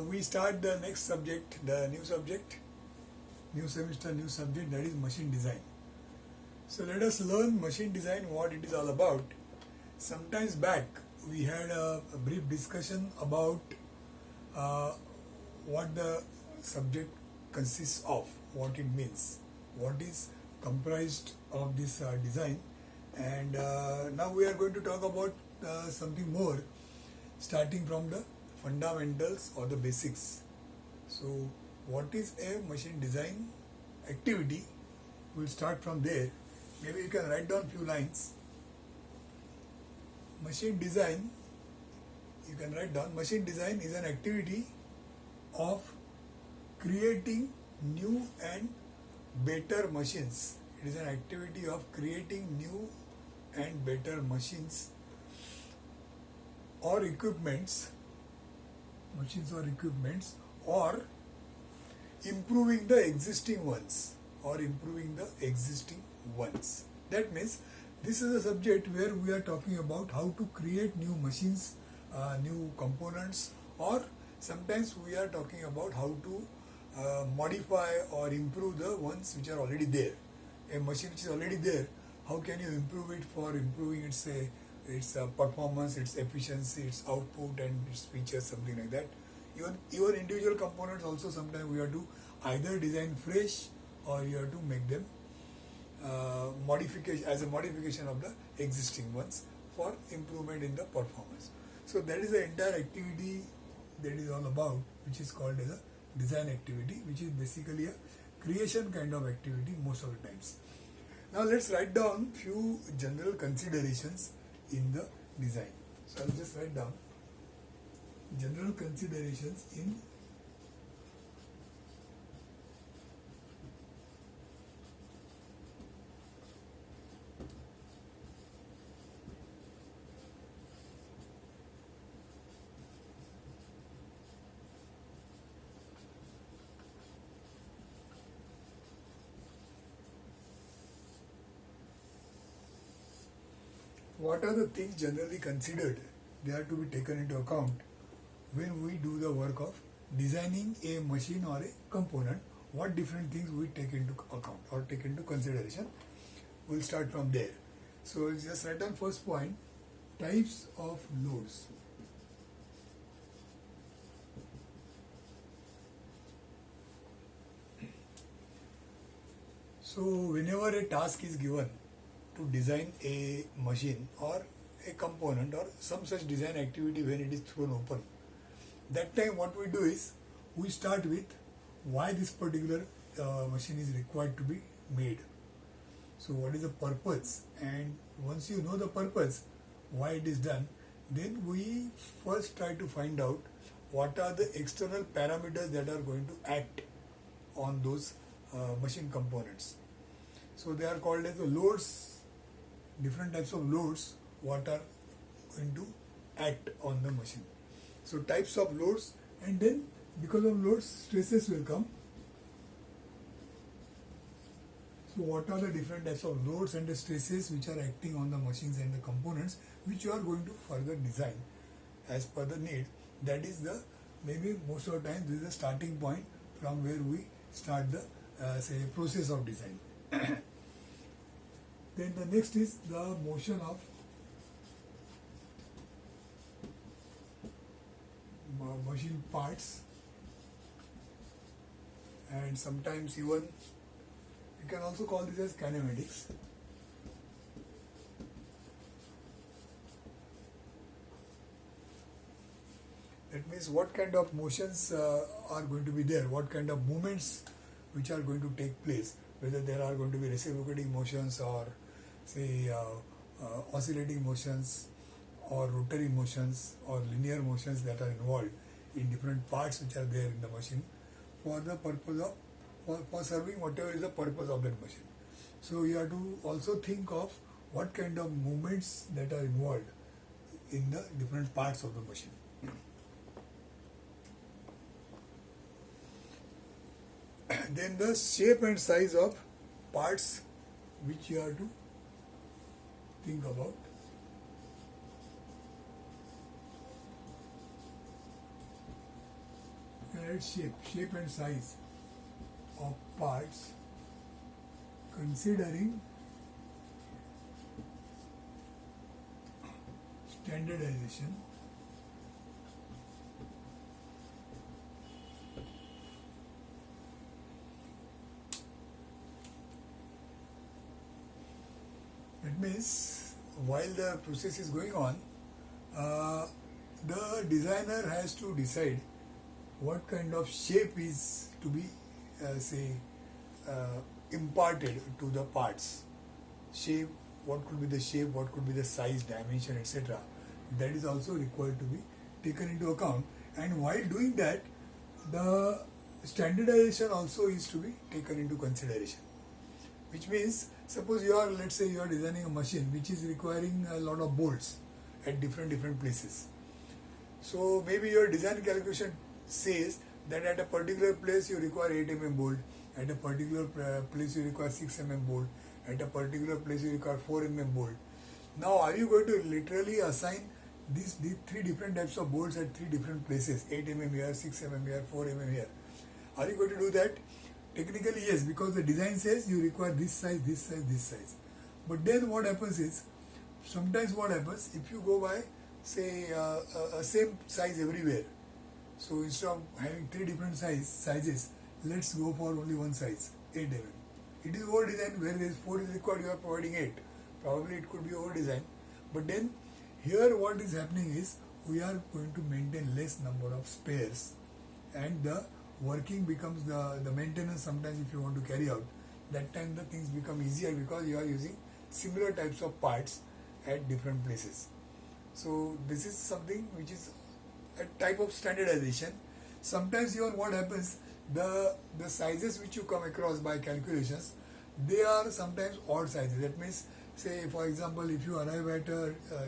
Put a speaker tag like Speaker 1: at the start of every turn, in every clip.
Speaker 1: We start the next subject, the new subject, new semester, new subject, that is machine design. So let us learn machine design, what it is all about. Sometimes back we had a brief discussion about what the subject consists of, what it means, what is comprised of this design, and now we are going to talk about something more, starting from the fundamentals or the basics. So what is a machine design activity? We'll start from there. Maybe you can write down few lines. Machine design, you can write down, machine design is an activity of creating new and better machines. It is an activity of creating new and better machines or equipments, or improving the existing ones, That means this is a subject where we are talking about how to create new machines, new components, or sometimes we are talking about how to modify or improve the ones which are already there. A machine which is already there, how can you improve it for improving its performance, its efficiency, its output and its features, something like that. Even individual components also sometimes we have to either design fresh or you have to make them modification of the existing ones for improvement in the performance. So that is the entire activity that is all about, which is called as a design activity, which is basically a creation kind of activity most of the times. Now let's write down few general considerations in the design. So I'll just write down general considerations in what are the things generally considered. They are to be taken into account when we do the work of designing a machine or a component. What different things we take into account or take into consideration. We'll start from there. So just write down first point, types of loads. So whenever a task is given to design a machine or a component or some such design activity, when it is thrown open, that time what we do is we start with why this particular machine is required to be made. So what is the purpose, and once you know the purpose, why it is done, then we first try to find out what are the external parameters that are going to act on those machine components. So they are called as the loads, different types of loads what are going to act on the machine. So types of loads, and then because of loads stresses will come. So what are the different types of loads and the stresses which are acting on the machines and the components which you are going to further design as per the need. That is the, maybe most of the time this is the starting point from where we start the process of design. Then the next is the motion of machine parts, and sometimes even you can also call this as kinematics. That means what kind of motions are going to be there, what kind of movements which are going to take place, whether there are going to be reciprocating motions or say oscillating motions or rotary motions or linear motions that are involved in different parts which are there in the machine for the purpose of for serving whatever is the purpose of that machine. So you have to also think of what kind of movements that are involved in the different parts of the machine. Then the shape and size of parts which you have to think about. Calculate shape and size of parts considering standardization That means while the process is going on, the designer has to decide what kind of shape is to be, imparted to the parts. Shape, what could be the shape, what could be the size, dimension, etc. That is also required to be taken into account. And while doing that, the standardization also is to be taken into consideration. Which means, suppose let's say you are designing a machine which is requiring a lot of bolts at different places. So maybe your design calculation says that at a particular place you require 8 mm bolt, at a particular place you require 6 mm bolt, at a particular place you require 4 mm bolt. Now are you going to literally assign these three different types of bolts at three different places, 8 mm here, 6 mm here, 4 mm here? Are you going to do that? Technically yes, because the design says you require this size, this size, this size. But then what happens is, sometimes what happens, if you go by say a same size everywhere, so instead of having three different sizes, let's go for only one size, 8 mm. It is over design where there is 4 is required, you are providing 8. Probably it could be over design. But then here what is happening is, we are going to maintain less number of spares, and the working becomes the maintenance. Sometimes if you want to carry out, that time the things become easier because you are using similar types of parts at different places. So this is something which is a type of standardization. Sometimes even what happens, the sizes which you come across by calculations, they are sometimes odd sizes. That means, say for example, if you arrive at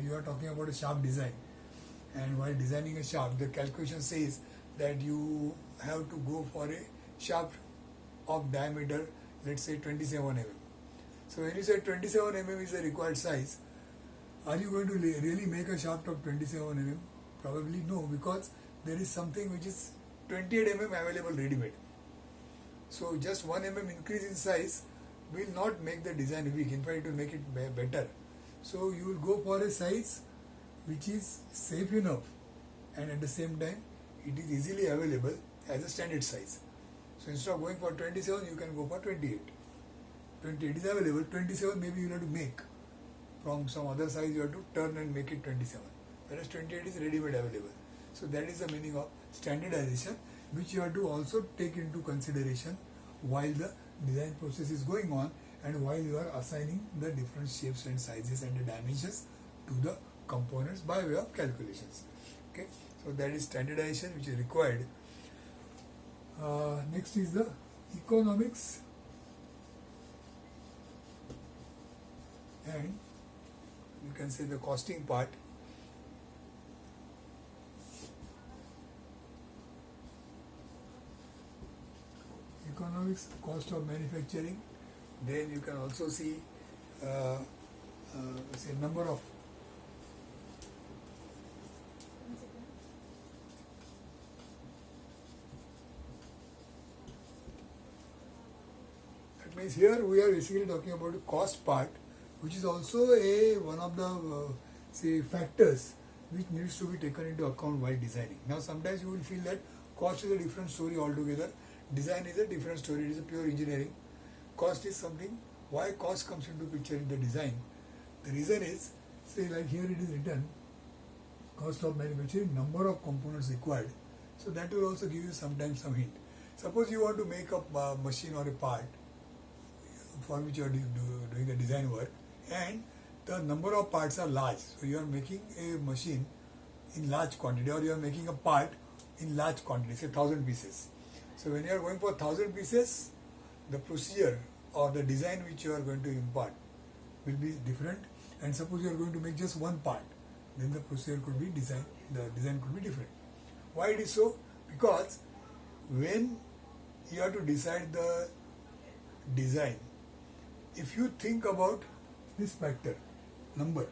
Speaker 1: you are talking about a shaft design, and while designing a shaft, the calculation says that you have to go for a shaft of diameter, let's say 27 mm. So when you say 27 mm is the required size, are you going to really make a shaft of 27 mm? Probably no, because there is something which is 28 mm available ready-made. So just 1 mm increase in size will not make the design weak. In fact, it will make it better. So you will go for a size which is safe enough, and at the same time it is easily available as a standard size. So instead of going for 27, you can go for 28. 28 is available. 27 maybe you have to make from some other size. You have to turn and make it 27. Whereas 28 is ready-made available. So that is the meaning of standardization, which you have to also take into consideration while the design process is going on, and while you are assigning the different shapes and sizes and the dimensions to the components by way of calculations. Okay, so that is standardization which is required. Next is the economics and you can say the costing part. Economics, cost of manufacturing. Then you can also see say number of that means here we are basically talking about the cost part, which is also one of the say factors which needs to be taken into account while designing. Now sometimes you will feel that cost is a different story altogether, design is a different story, it is a pure engineering. Cost is something, why cost comes into picture in the design? The reason is, say like here it is written, cost of manufacturing, number of components required. So that will also give you sometimes some hint. Suppose you want to make a machine or a part for which you are doing the design work, and the number of parts are large. So you are making a machine in large quantity, or you are making a part in large quantity, say 1000 pieces. So when you are going for 1000 pieces, the procedure or the design which you are going to impart will be different. And suppose you are going to make just one part, then the procedure could be the design could be different. Why it is so? Because when you have to decide the design, if you think about this factor, number,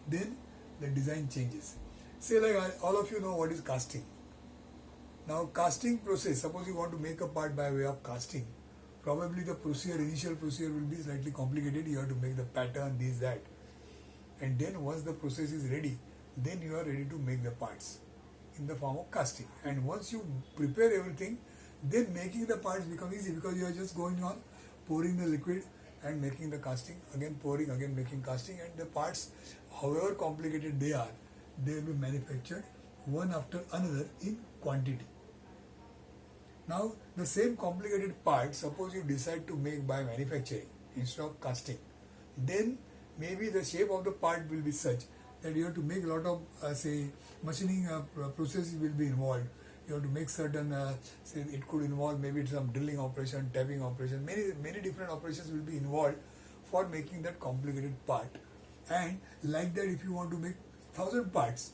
Speaker 1: then the design changes. Say like all of you know what is casting. Now casting process, suppose you want to make a part by way of casting, probably the initial procedure will be slightly complicated. You have to make the pattern, this, that. And then once the process is ready, then you are ready to make the parts in the form of casting. And once you prepare everything, then making the parts becomes easy because you are just going on pouring the liquid and making the casting, again pouring, again making casting, and the parts, however complicated they are, they will be manufactured one after another in quantity. Now the same complicated part, suppose you decide to make by manufacturing instead of casting, then maybe the shape of the part will be such that you have to make a lot of machining processes will be involved. You have to make certain, it could involve maybe some drilling operation, tapping operation, many different operations will be involved for making that complicated part. And like that, if you want to make 1,000 parts,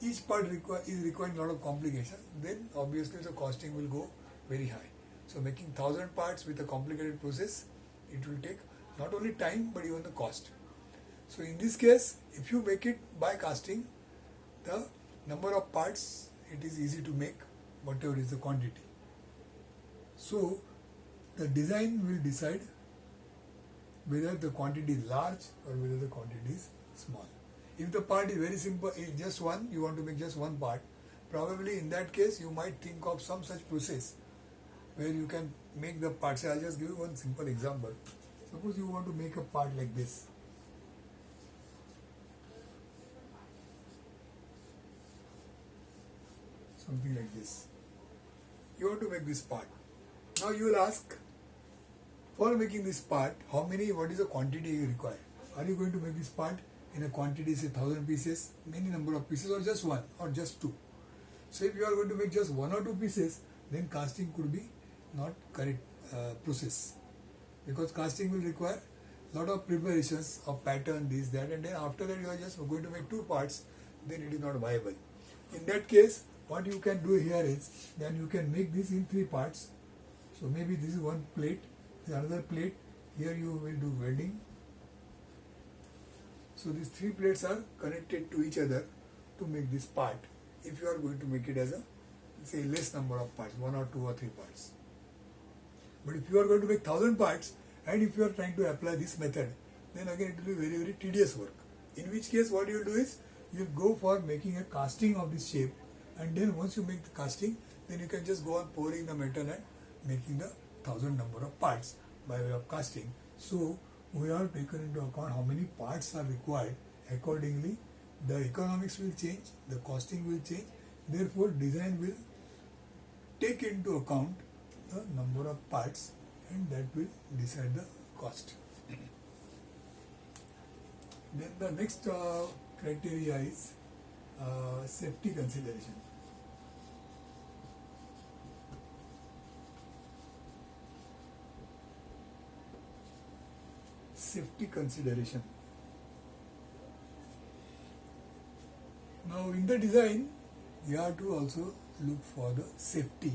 Speaker 1: each part is requiring a lot of complications, then obviously the costing will go very high. So making 1,000 parts with a complicated process, it will take not only time but even the cost. So in this case, if you make it by casting, the number of parts, it is easy to make whatever is the quantity. So the design will decide whether the quantity is large or whether the quantity is small. If the part is very simple, is just one, you want to make just one part, probably in that case you might think of some such process where you can make the parts. I'll just give you one simple example. Suppose you want to make a part like this. Something like this. You want to make this part. Now you will ask, for making this part, what is the quantity you require? Are you going to make this part in a quantity, say 1,000 pieces, many number of pieces, or just one, or just two? So if you are going to make just one or two pieces, then casting could be not correct process, because casting will require lot of preparations of pattern, this, that, and then after that you are just going to make two parts, then it is not viable. In that case, what you can do here is, then you can make this in three parts. So maybe this is one plate, this is another plate, here you will do welding. So these three plates are connected to each other to make this part, if you are going to make it as a, say, less number of parts, one or two or three parts. But if you are going to make 1,000 parts, and if you are trying to apply this method, then again it will be very, very tedious work. In which case what you will do is, you will go for making a casting of this shape, and then once you make the casting, then you can just go on pouring the metal and making the 1,000 number of parts by way of casting. So we have taken into account how many parts are required. Accordingly, the economics will change, the costing will change. Therefore, design will take into account the number of parts, and that will decide the cost. Then the next criteria is safety consideration. Safety consideration. Now in the design, you have to also look for the safety,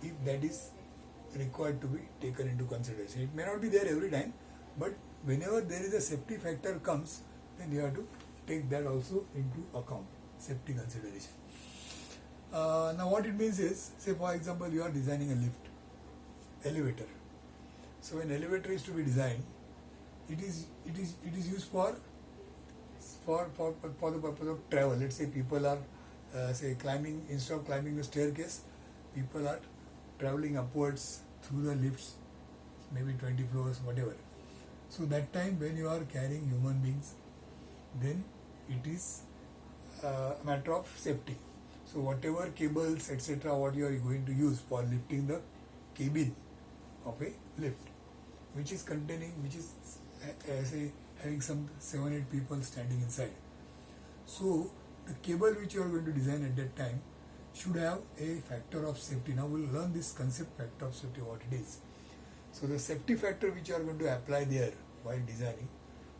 Speaker 1: if that is required to be taken into consideration. It may not be there every time, but whenever there is a safety factor comes, then you have to take that also into account, safety consideration. Now what it means is, say for example you are designing a lift, elevator. So when elevator is to be designed, it is used for the purpose of travel. Let's say people are climbing, instead of climbing the staircase, people are traveling upwards through the lifts, maybe 20 floors, whatever. So that time when you are carrying human beings, then it is a matter of safety. So whatever cables, etc., what you are going to use for lifting the cabin of a lift, which is having some 7-8 people standing inside. So the cable which you are going to design at that time should have a factor of safety. Now we will learn this concept, factor of safety, what it is. So the safety factor which you are going to apply there while designing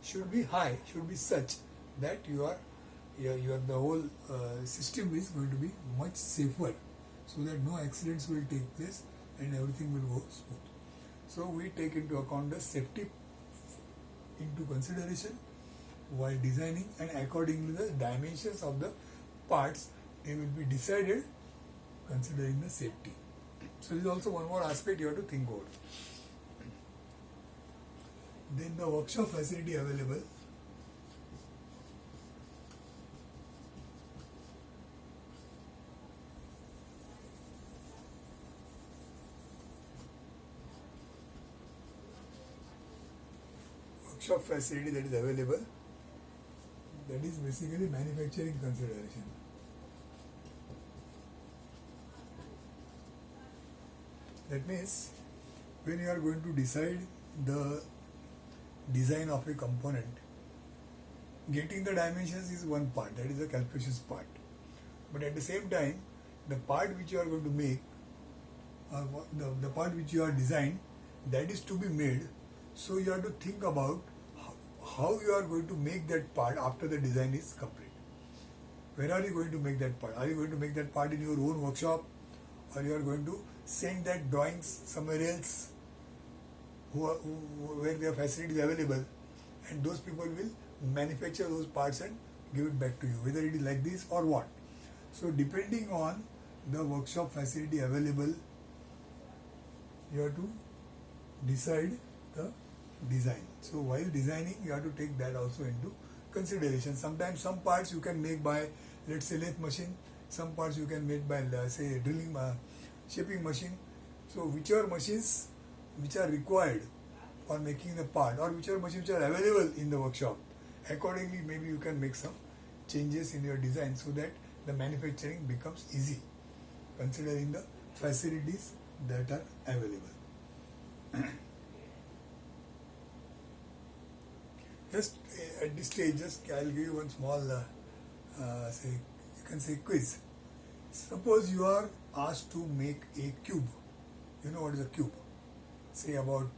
Speaker 1: should be high, should be such that the whole system is going to be much safer, so that no accidents will take place and everything will go smooth. So we take into account the safety into consideration while designing, and accordingly the dimensions of the parts, they will be decided considering the safety. So this is also one more aspect you have to think over. Then the workshop facility available. Workshop facility that is available, that is basically manufacturing consideration. That means when you are going to decide the design of a component, getting the dimensions is one part, that is the calculations part. But at the same time, the part which you are going to make, or the part which you are designed, that is to be made. So you have to think about how you are going to make that part after the design is complete. Where are you going to make that part? Are you going to make that part in your own workshop, or you are going to send that drawings somewhere else where their facility is available, and those people will manufacture those parts and give it back to you, whether it is like this or what. So depending on the workshop facility available, you have to decide the design. So while designing, you have to take that also into consideration. Sometimes some parts you can make by, let's say, lathe machine, some parts you can make by, say, drilling shaping machine. So whichever machines which are required for making the part, or whichever machines which are available in the workshop, accordingly maybe you can make some changes in your design so that the manufacturing becomes easy, considering the facilities that are available. Just at this stage, I'll give you one small, you can say quiz. Suppose you are asked to make a cube. You know what is a cube? Say about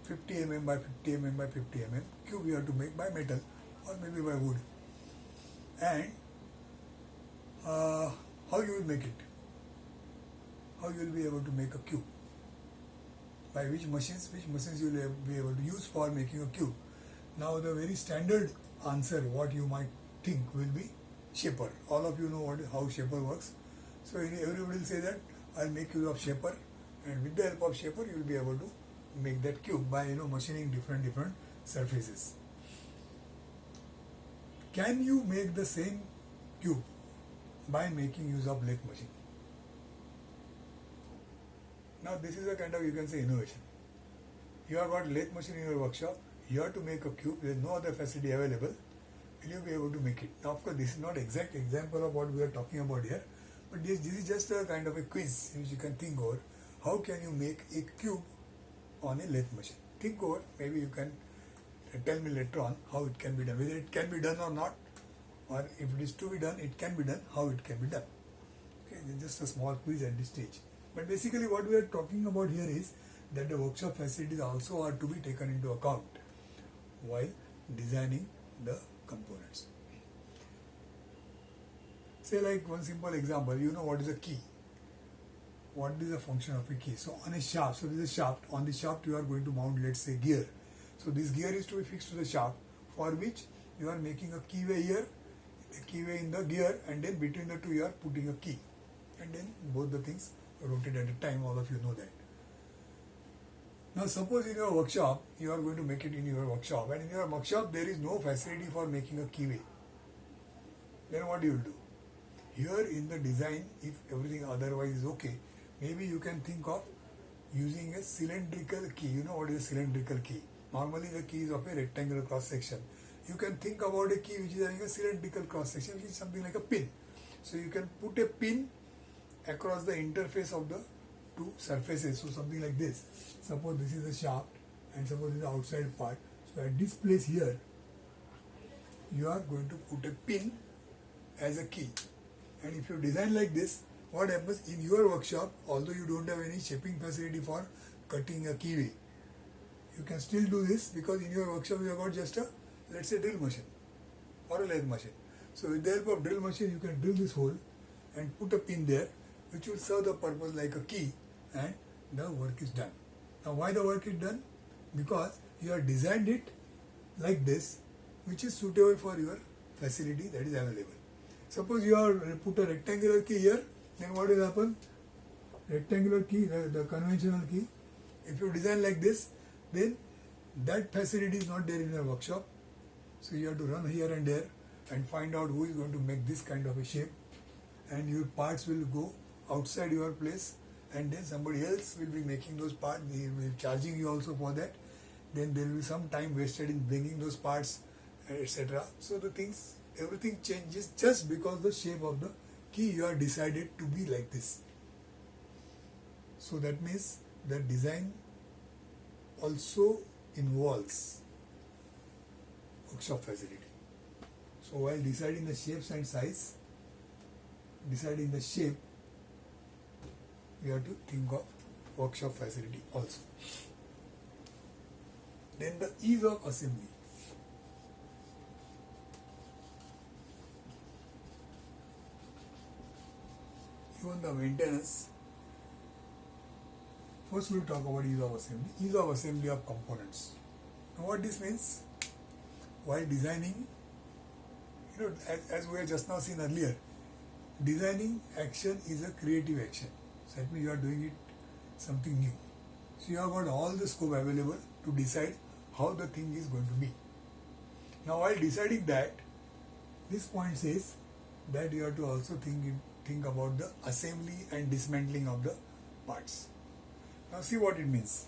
Speaker 1: 50 mm by 50 mm by 50 mm. Cube you have to make by metal or maybe by wood. And how you will make it? How you will be able to make a cube? By which machines you will be able to use for making a cube? Now the very standard answer what you might think will be shaper. All of you know how shaper works. So everybody will say that I'll make use of shaper, and with the help of shaper you will be able to make that cube by machining different surfaces. Can you make the same cube by making use of lathe machine? Now this is a kind of, you can say, innovation. You have got lathe machine in your workshop, you have to make a cube, there is no other facility available, will you be able to make it? Now of course this is not exact example of what we are talking about here, but this is just a kind of a quiz which you can think over. How can you make a cube on a lathe machine? Think over, maybe you can tell me later on how it can be done, whether it can be done or not, or if it is to be done, it can be done, how it can be done. Okay, just a small quiz at this stage. But basically what we are talking about here is that the workshop facilities also are to be taken into account while designing the components. Say like one simple example, you know what is a key? What is the function of a key? So on a shaft, so there is a shaft, on the shaft you are going to mount, let's say, gear. So this gear is to be fixed to the shaft, for which you are making a keyway here, a keyway in the gear, and then between the two you are putting a key, and then both the things rotate at a time. All of you know that. Now suppose in your workshop, you are going to make it in your workshop, and in your workshop there is no facility for making a keyway. Then what you will do? Here in the design, if everything otherwise is okay, maybe you can think of using a cylindrical key. You know what is a cylindrical key? Normally the key is of a rectangular cross section. You can think about a key which is having a cylindrical cross section, which is something like a pin. So you can put a pin across the interface of the two surfaces. So something like this. Suppose this is the shaft and suppose this is the outside part. So at this place here, you are going to put a pin as a key. And if you design like this, what happens in your workshop, although you don't have any shaping facility for cutting a keyway, you can still do this because in your workshop you have got just a, let's say, drill machine or a lathe machine. So with the help of drill machine, you can drill this hole and put a pin there, which will serve the purpose like a key, and the work is done. Now why the work is done? Because you have designed it like this, which is suitable for your facility that is available. Suppose you have put a rectangular key here, then what will happen? Rectangular key, the conventional key. If you design like this, then that facility is not there in your workshop. So you have to run here and there and find out who is going to make this kind of a shape, and your parts will go outside your place, and then somebody else will be making those parts. They will be charging you also for that. Then there will be some time wasted in bringing those parts, etc. So everything changes just because the shape of the key you are decided to be like this. So that means the design also involves workshop facility. So while deciding the shapes and size, deciding the shape, you have to think of workshop facility also. Then the ease of assembly. Even the maintenance. First we'll talk about ease of assembly. Ease of assembly of components. Now what this means? While designing, as we have just now seen earlier, designing action is a creative action. So that means you are doing it something new. So you have got all the scope available to decide how the thing is going to be. Now while deciding that, this point says that you have to also think about the assembly and dismantling of the parts. Now see what it means.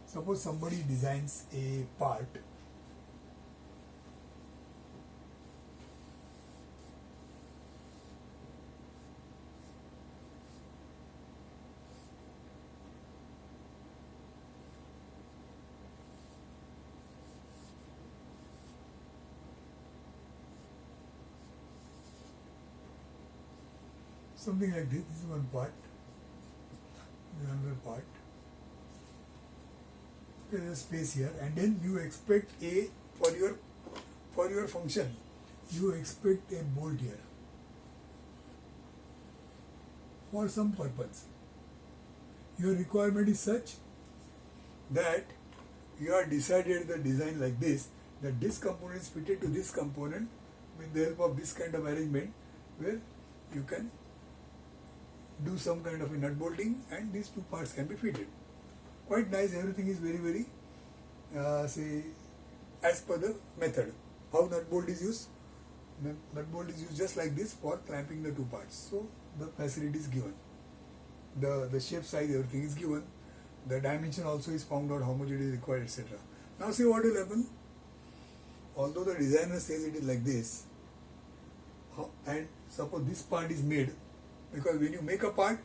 Speaker 1: Suppose somebody designs a part something like this. This is one part, another part. There is a space here, and then you expect for your function, you expect a bolt here for some purpose. Your requirement is such that you are decided the design like this, that this component is fitted to this component with the help of this kind of arrangement, where you can do some kind of a nut bolting and these two parts can be fitted. Quite nice, everything is very, very, as per the method. How nut bolt is used? Nut bolt is used just like this for clamping the two parts. So the facility is given. The shape, size, everything is given. The dimension also is found out, how much it is required, etc. Now see what will happen. Although the designer says it is like this, and suppose this part is made, because when you make a part,